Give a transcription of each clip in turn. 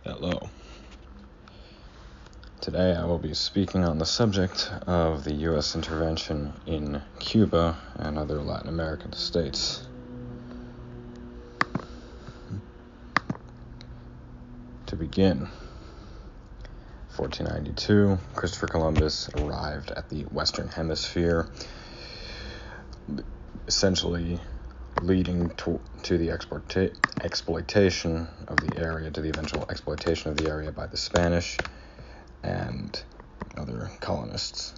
Hello. Today I will be speaking on the subject of the U.S. intervention in Cuba and other Latin American states. To begin, 1492, Christopher Columbus arrived at the Western Hemisphere, essentially leading to the exploitation of the area, to the eventual exploitation of the area by the Spanish and other colonists.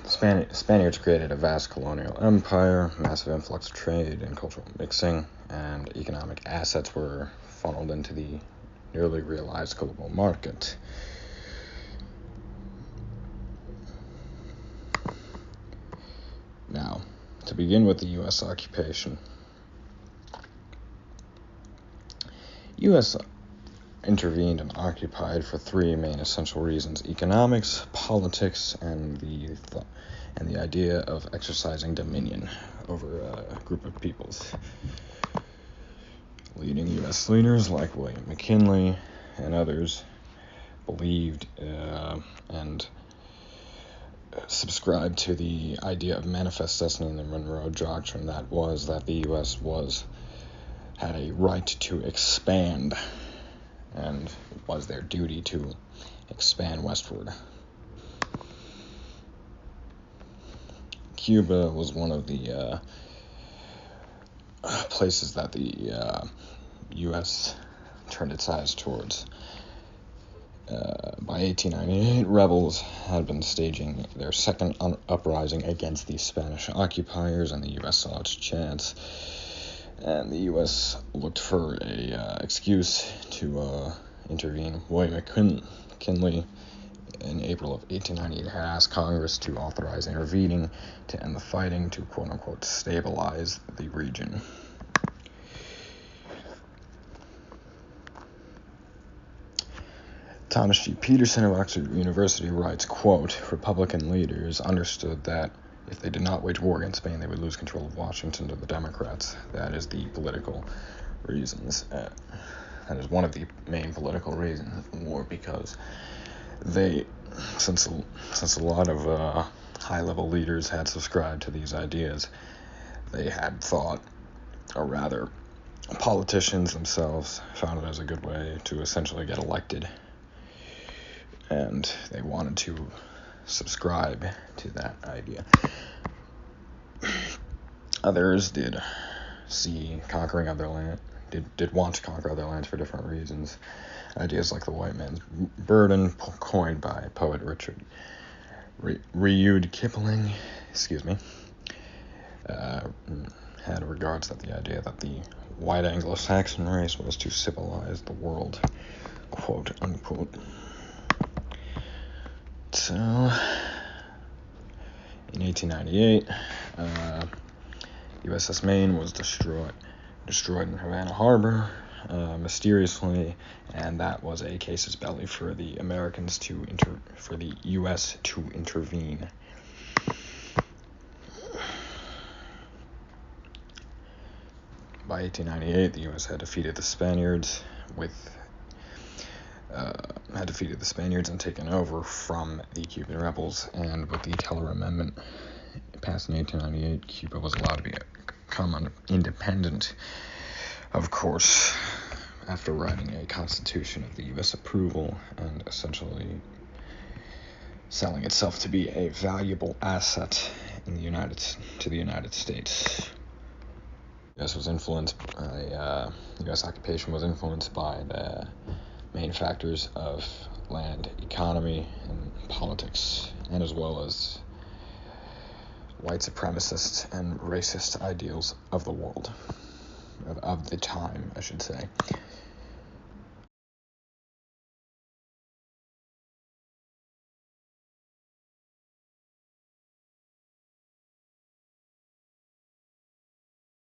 Spaniards created a vast colonial empire, massive influx of trade and cultural mixing, and economic assets were funneled into the newly realized global market. Now, to begin with the U.S. occupation. U.S. intervened and occupied for three main essential reasons: economics, politics, and the idea of exercising dominion over a group of peoples. Leading U.S. leaders like William McKinley and others believed and subscribed to the idea of manifest destiny in the Monroe Doctrine, that was that the U.S. had a right to expand, and it was their duty to expand westward. Cuba was one of the places that the U.S. turned its eyes towards. By 1898, rebels had been staging their second uprising against the Spanish occupiers, and the U.S. saw its chance. And the U.S. looked for a excuse to intervene. William McKinley, in April of 1898, had asked Congress to authorize intervening to end the fighting, to quote-unquote stabilize the region. Thomas G. Peterson of Oxford University writes, quote, "Republican leaders understood that if they did not wage war against Spain, they would lose control of Washington to the Democrats." That is the political reasons. That is one of the main political reasons for war, because since a lot of high-level leaders had subscribed to these ideas, they had thought, or rather, politicians themselves found it as a good way to essentially get elected, and they wanted to subscribe to that idea. Others did conquering other land, did want to conquer other lands for different reasons. Ideas like the white man's burden, coined by poet Richard Rudyard Kipling, had regards that the idea that the white Anglo-Saxon race was to civilize the world, quote unquote. So, in 1898, USS Maine was destroyed in Havana Harbor mysteriously, and that was a casus belli for the Americans for the U.S. to intervene. By 1898, the U.S. had defeated the Spaniards and taken over from the Cuban rebels, and with the Teller Amendment passed in 1898, Cuba was allowed to become independent, of course, after writing a constitution of the U.S. approval and essentially selling itself to be a valuable asset to the United States. U.S. occupation was influenced by the main factors of land, economy, and politics, and as well as white supremacist and racist ideals of the world, of the time, I should say.